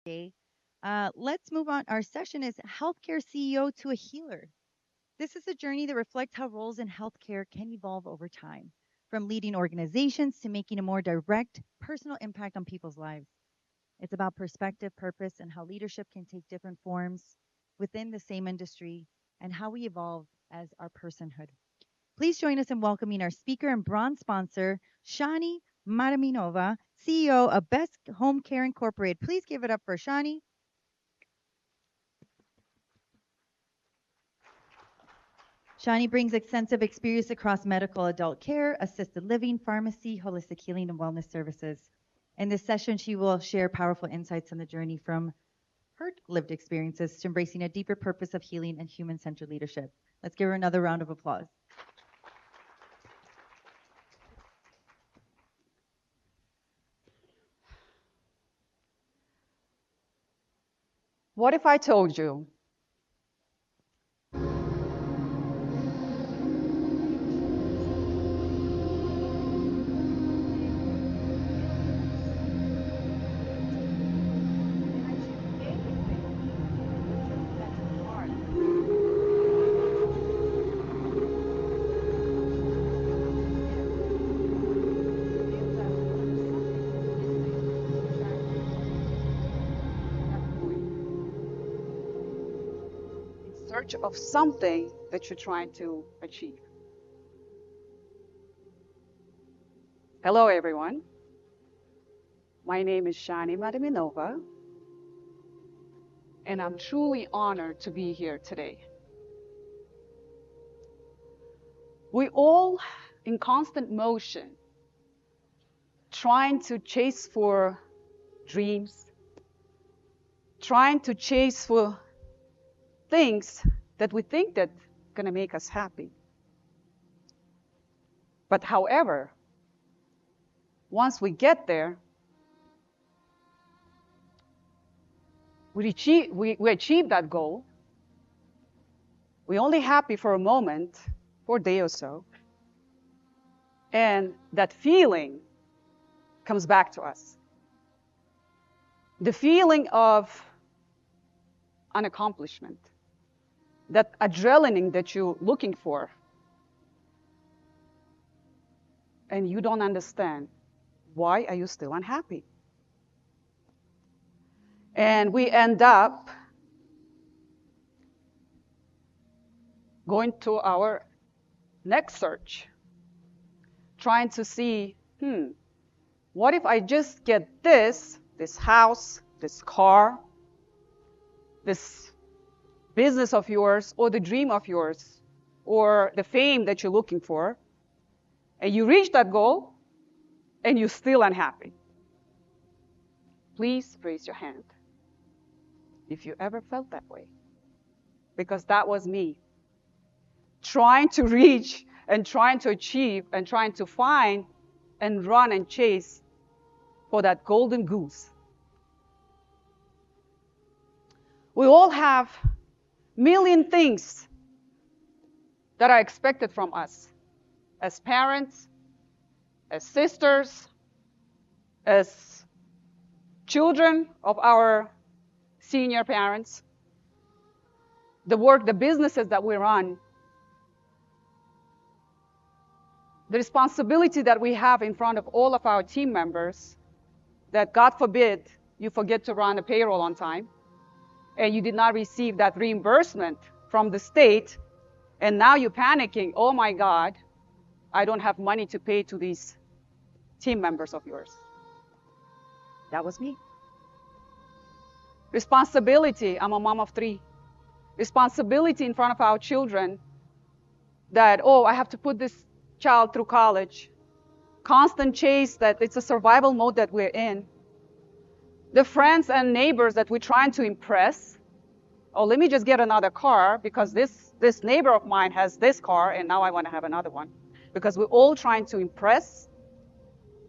today. Let's move on. Our session is Healthcare CEO to a Healer. This is a journey that reflects how roles in healthcare can evolve over time, from leading organizations to making a more direct, personal impact on people's lives. It's about perspective, purpose, and how leadership can take different forms within the same industry and how we evolve as our personhood. Please join us in welcoming our speaker and bronze sponsor, Shani Madaminova, CEO of Best Home Care Incorporated. Please give it up for Shani. Shani brings extensive experience across medical adult care, assisted living, pharmacy, holistic healing, and wellness services. In this session, she will share powerful insights on the journey from her lived experiences to embracing a deeper purpose of healing and human centered leadership. Let's give her another round of applause. What if I told you in search of something that you're trying to achieve? Hello, everyone. My name is Shani Madaminova, and I'm truly honored to be here today. We all in constant motion, trying to chase for dreams, trying to chase for things that we think that going to make us happy. But however, once we get there, we achieve that goal. We're only happy for a moment, for a day or so. And that feeling comes back to us. The feeling of an accomplishment, that adrenaline that you're looking for. And you don't understand, why are you still unhappy? And we end up going to our next search, trying to see, what if I just get this house, this car, this business of yours, or the dream of yours, or the fame that you're looking for, and you reach that goal, and you're still unhappy? Please raise your hand if you ever felt that way, because that was me, trying to reach and trying to achieve and trying to find and run and chase for that golden goose. We all have million things that are expected from us as parents, as sisters, as children of our senior parents, the work, the businesses that we run, the responsibility that we have in front of all of our team members, that God forbid you forget to run a payroll on time, and you did not receive that reimbursement from the state, and now you're panicking, oh my God, I don't have money to pay to these team members of yours. That was me. Responsibility, I'm a mom of 3. Responsibility in front of our children that, oh, I have to put this child through college. Constant chase that it's a survival mode that we're in. The friends and neighbors that we're trying to impress. Oh, let me just get another car because this neighbor of mine has this car and now I want to have another one. Because we're all trying to impress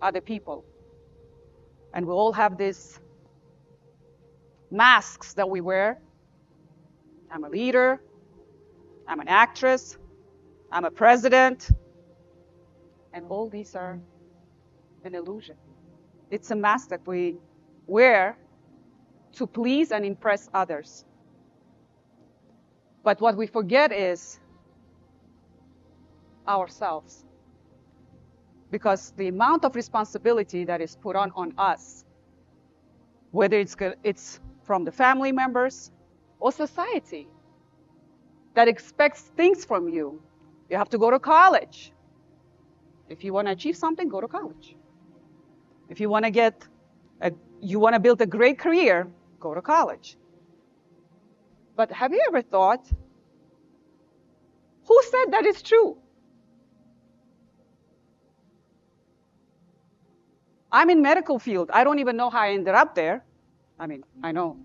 other people. And we all have these masks that we wear. I'm a leader. I'm an actress. I'm a president. And all these are an illusion. It's a mask that we wear to please and impress others. But what we forget is ourselves. Because the amount of responsibility that is put on us, whether it's from the family members or society that expects things from you. You have to go to college. If you want to achieve something, go to college. If you want to build a great career, go to college. But have you ever thought, who said that is true? I'm in medical field. I don't even know how I ended up there. I mean, I know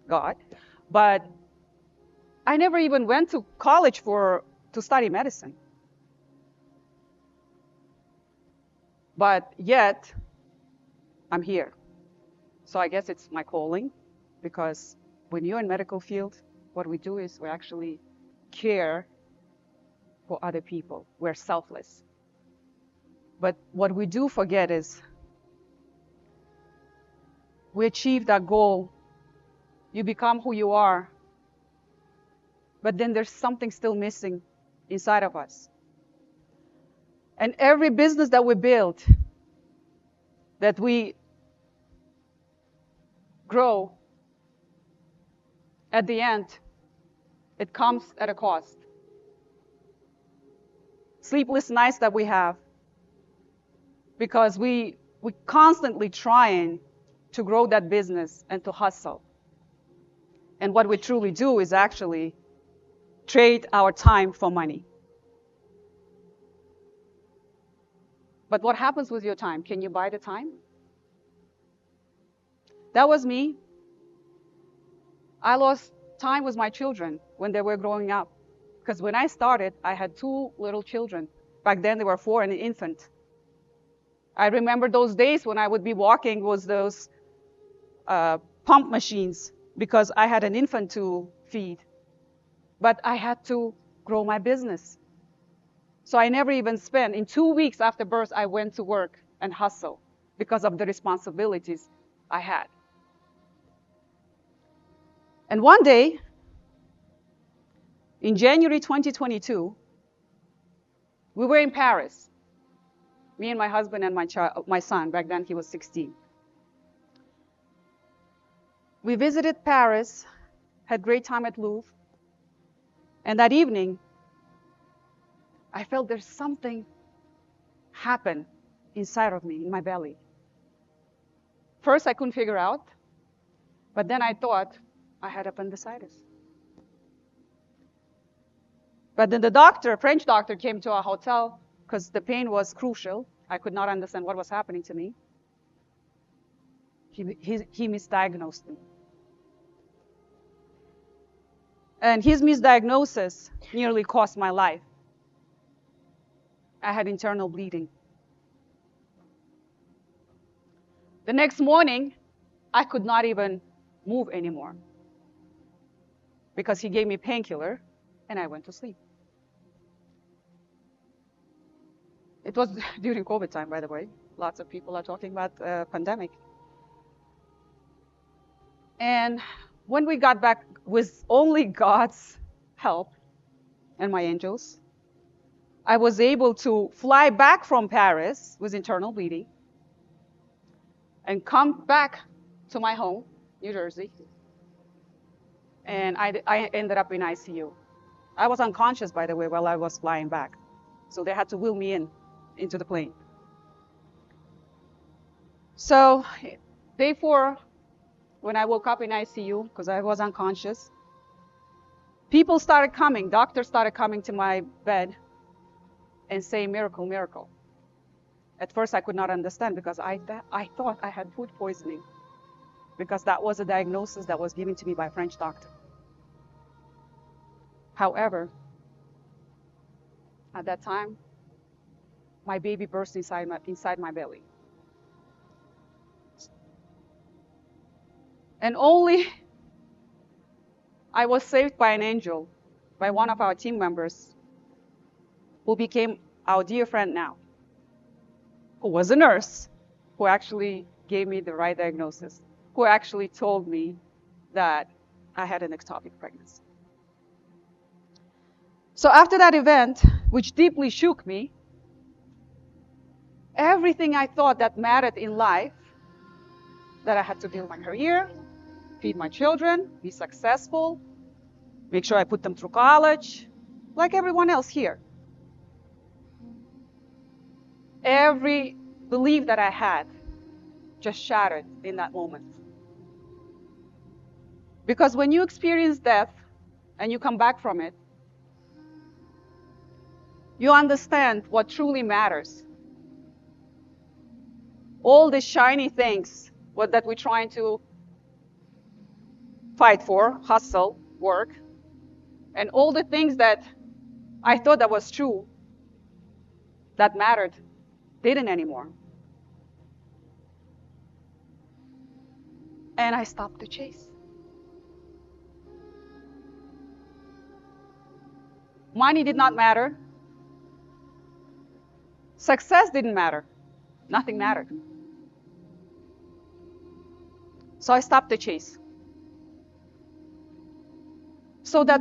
God, but I never even went to college to study medicine. But yet, I'm here. So I guess it's my calling, because when you're in medical field, what we do is we actually care for other people. We're selfless. But what we do forget is we achieve that goal. You become who you are. But then there's something still missing inside of us. And every business that we build, that we grow, at the end, it comes at a cost. Sleepless nights that we have, because we constantly trying to grow that business and to hustle. And what we truly do is actually trade our time for money. But what happens with your time? Can you buy the time? That was me. I lost time with my children when they were growing up. Because when I started, I had 2 little children. Back then, they were 4 and an infant. I remember those days when I would be walking with those pump machines, because I had an infant to feed. But I had to grow my business. So I never even spent, in 2 weeks after birth, I went to work and hustle because of the responsibilities I had. And one day, in January 2022, we were in Paris. Me and my husband and my son. Back then he was 16. We visited Paris, had great time at Louvre. And that evening, I felt there's something happen inside of me, in my belly. First, I couldn't figure out, but then I thought I had appendicitis. But then the doctor, a French doctor, came to our hotel because the pain was crucial. I could not understand what was happening to me. He misdiagnosed me. And his misdiagnosis nearly cost my life. I had internal bleeding. The next morning, I could not even move anymore because he gave me painkiller and I went to sleep. It was during COVID time, by the way. Lots of people are talking about pandemic. And when we got back, with only God's help and my angels, I was able to fly back from Paris with internal bleeding and come back to my home, New Jersey. And I ended up in ICU. I was unconscious, by the way, while I was flying back. So they had to wheel me into the plane. So day 4, when I woke up in ICU, because I was unconscious, people started coming, doctors started coming to my bed and saying, miracle, miracle. At first, I could not understand because I thought I had food poisoning, because that was a diagnosis that was given to me by a French doctor. However, at that time, my baby burst inside my belly. And only I was saved by an angel, by one of our team members, who became our dear friend now, who was a nurse, who actually gave me the right diagnosis. who actually told me that I had an ectopic pregnancy. So after that event, which deeply shook me, everything I thought that mattered in life, that I had to build my career, feed my children, be successful, make sure I put them through college, like everyone else here. Every belief that I had just shattered in that moment. Because when you experience death and you come back from it, you understand what truly matters. All the shiny things that we're trying to fight for, hustle, work, and all the things that I thought that was true, that mattered, didn't anymore. And I stopped the chase. Money did not matter. Success didn't matter. Nothing mattered. So I stopped the chase. So that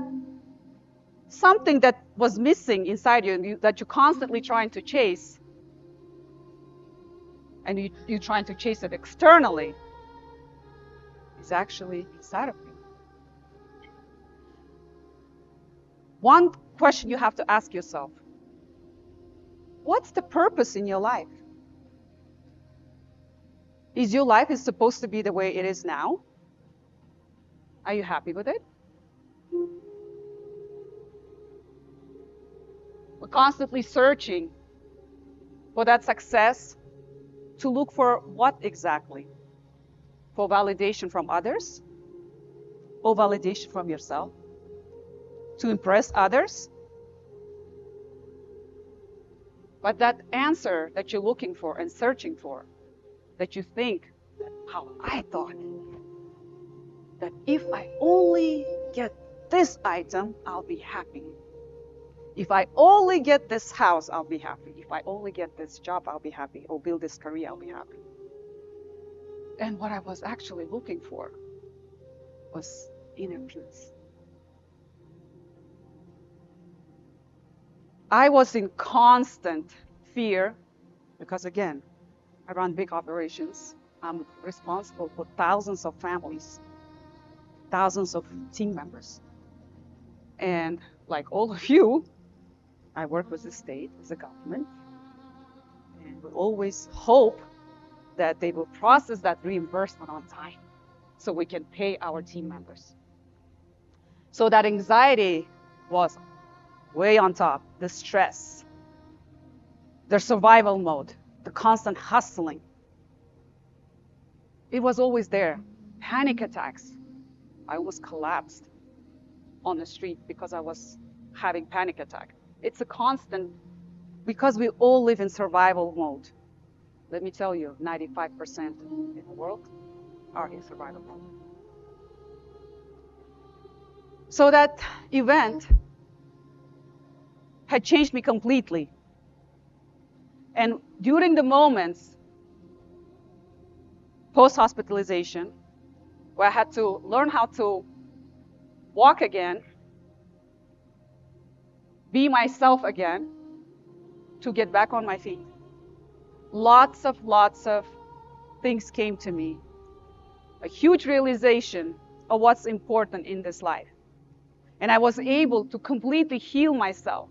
something that was missing inside you, that you're constantly trying to chase, and you're trying to chase it externally, is actually inside of you. One question you have to ask yourself: what's the purpose in your life? Is your life supposed to be the way it is now? Are you happy with it? We're constantly searching for that success, to look for what exactly? For validation from others? Or validation from yourself? To impress others? But that answer that you're looking for and searching for, that you think, how I thought, that if I only get this item, I'll be happy. If I only get this house, I'll be happy. If I only get this job, I'll be happy. Or build this career, I'll be happy. And what I was actually looking for was inner peace. I was in constant fear because, again, I run big operations. I'm responsible for thousands of families, thousands of team members. And like all of you, I work with the state, with the government, and we always hope that they will process that reimbursement on time so we can pay our team members. So that anxiety was way on top, the stress, the survival mode, the constant hustling. It was always there. Panic attacks. I almost collapsed on the street because I was having panic attack. It's a constant, because we all live in survival mode. Let me tell you, 95% in the world are in survival mode. So that event had changed me completely. And during the moments post-hospitalization, where I had to learn how to walk again, be myself again, to get back on my feet, lots of things came to me. A huge realization of what's important in this life. And I was able to completely heal myself.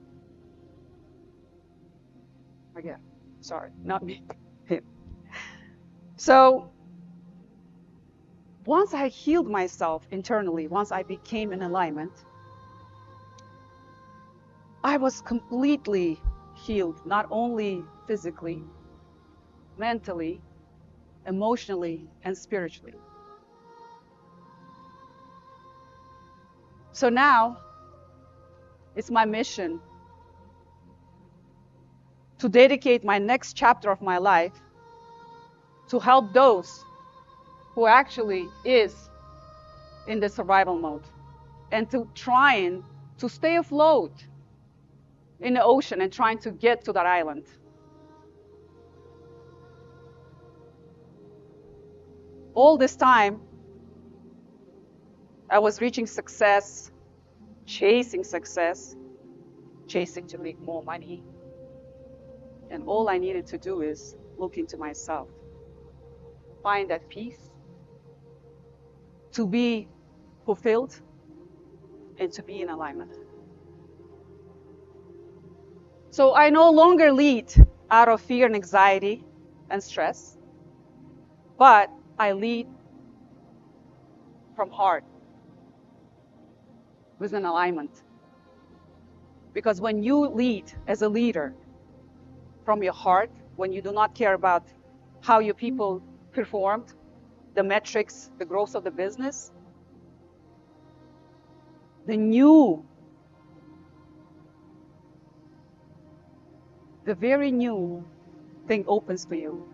Again, sorry, not me, him. So once I healed myself internally, once I became in alignment, I was completely healed, not only physically, mentally, emotionally, and spiritually. So now, it's my mission to dedicate my next chapter of my life to help those who actually is in the survival mode, and to trying to stay afloat in the ocean and trying to get to that island. All this time, I was reaching success, chasing success, chasing to make more money. And all I needed to do is look into myself, find that peace, to be fulfilled, and to be in alignment. So I no longer lead out of fear and anxiety and stress, but I lead from heart with an alignment. Because when you lead as a leader from your heart, when you do not care about how your people performed, the metrics, the growth of the business, the very new thing opens for you.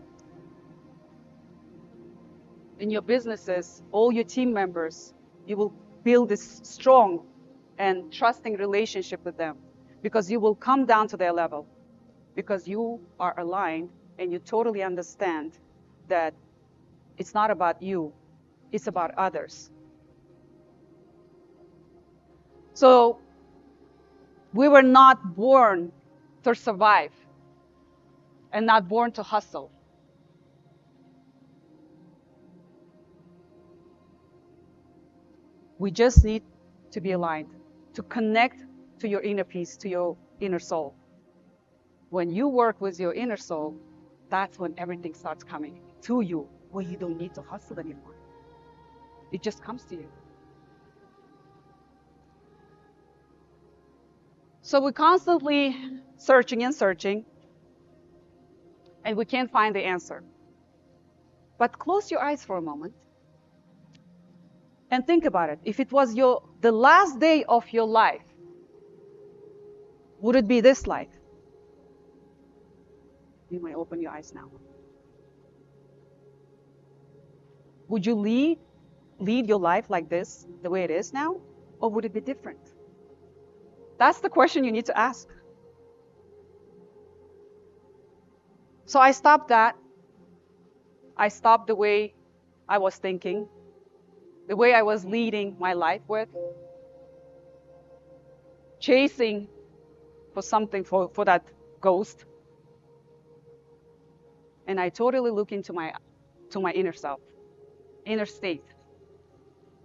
In your businesses, all your team members, you will build this strong and trusting relationship with them because you will come down to their level because you are aligned and you totally understand that it's not about you, it's about others. So we were not born to survive and not born to hustle. We just need to be aligned, to connect to your inner peace, to your inner soul. When you work with your inner soul, that's when everything starts coming to you, where you don't need to hustle anymore. It just comes to you. So we're constantly searching and searching, and we can't find the answer. But close your eyes for a moment and think about it. If it was the last day of your life, would it be this life? You may open your eyes now. Would you lead your life like this, the way it is now? Or would it be different? That's the question you need to ask. So I stopped that. I stopped the way I was thinking, the way I was leading my life with, chasing for something, for that ghost. And I totally look into my inner self, inner state.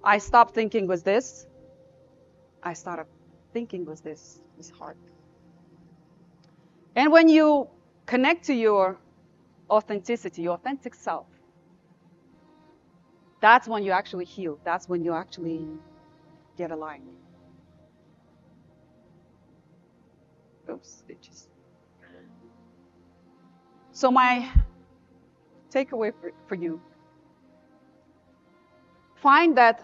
I stopped thinking with this. I started thinking with this heart. And when you connect to your authenticity, your authentic self, that's when you actually heal. That's when you actually get aligned. Those stitches. So my takeaway for you, find that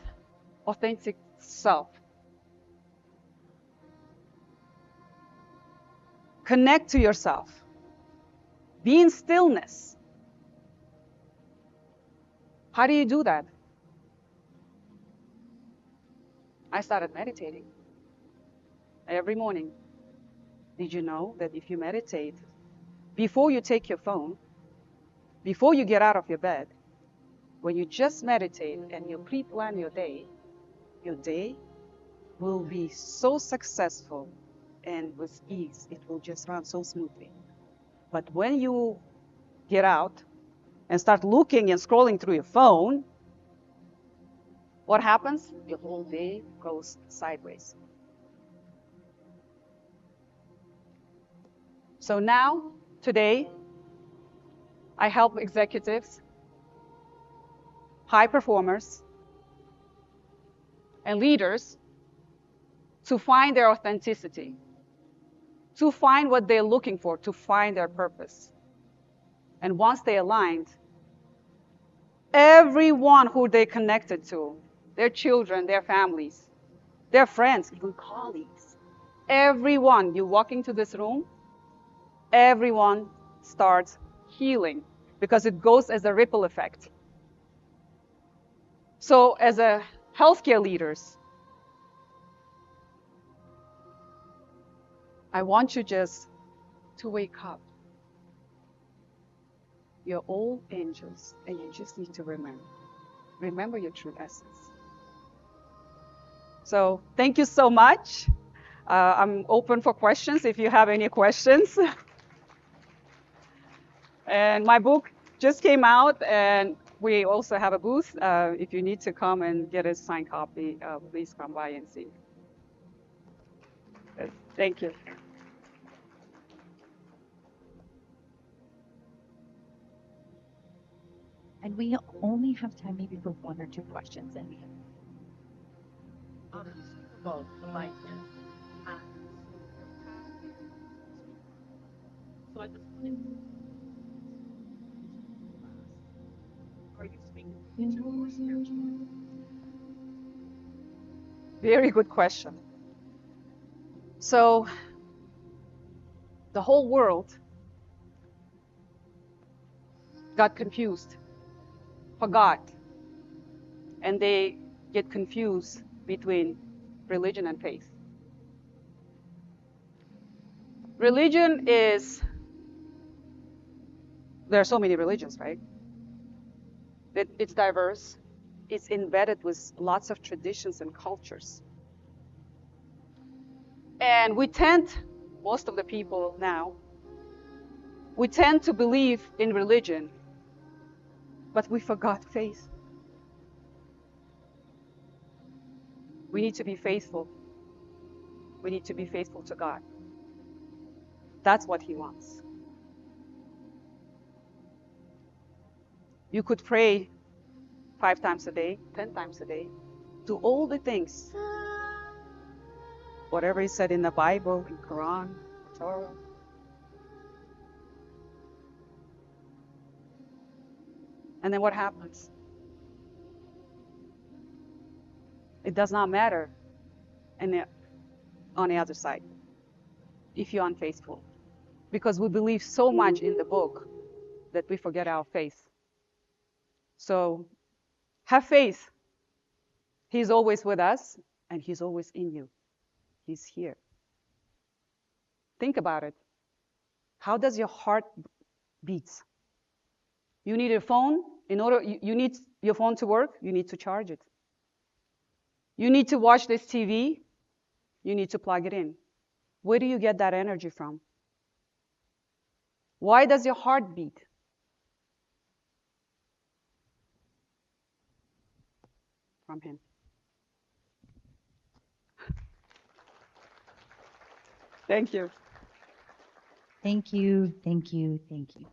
authentic self. Connect to yourself. Be in stillness. How do you do that? I started meditating every morning. Did you know that if you meditate, before you take your phone, before you get out of your bed, when you just meditate and you pre-plan your day will be so successful and with ease. It will just run so smoothly. But when you get out and start looking and scrolling through your phone, what happens? Your whole day goes sideways. So now, today, I help executives, high performers, and leaders to find their authenticity, to find what they're looking for, to find their purpose. And once they aligned, everyone who they connected to, their children, their families, their friends, even colleagues, everyone, you walk into this room, everyone starts healing because it goes as a ripple effect. So as a healthcare leaders, I want you just to wake up. You're all angels, and you just need to remember Remember your true essence. So thank you so much. I'm open for questions if you have any questions. And my book just came out, and we also have a booth. If you need to come and get a signed copy, please come by and see. Thank you. And we only have time maybe for one or two questions. And Very good question. So the whole world got confused, forgot, and they get confused between religion and faith. Religion is, there are so many religions, right? It's diverse, it's embedded with lots of traditions and cultures. And we tend, most of the people now, we tend to believe in religion, but we forgot faith. We need to be faithful. We need to be faithful to God. That's what He wants. You could pray 5 times a day, 10 times a day, do all the things, whatever is said in the Bible, in Quran, Torah. And then what happens? It does not matter on the other side if you're unfaithful, because we believe so much in the book that we forget our faith. So have faith. He's always with us, and He's always in you. He's here. Think about it. How does your heart beat? You need a phone. You need your phone to work, you need to charge it. You need to watch this TV, you need to plug it in. Where do you get that energy from? Why does your heart beat? From Him. Thank you. thank you, thank you, thank you.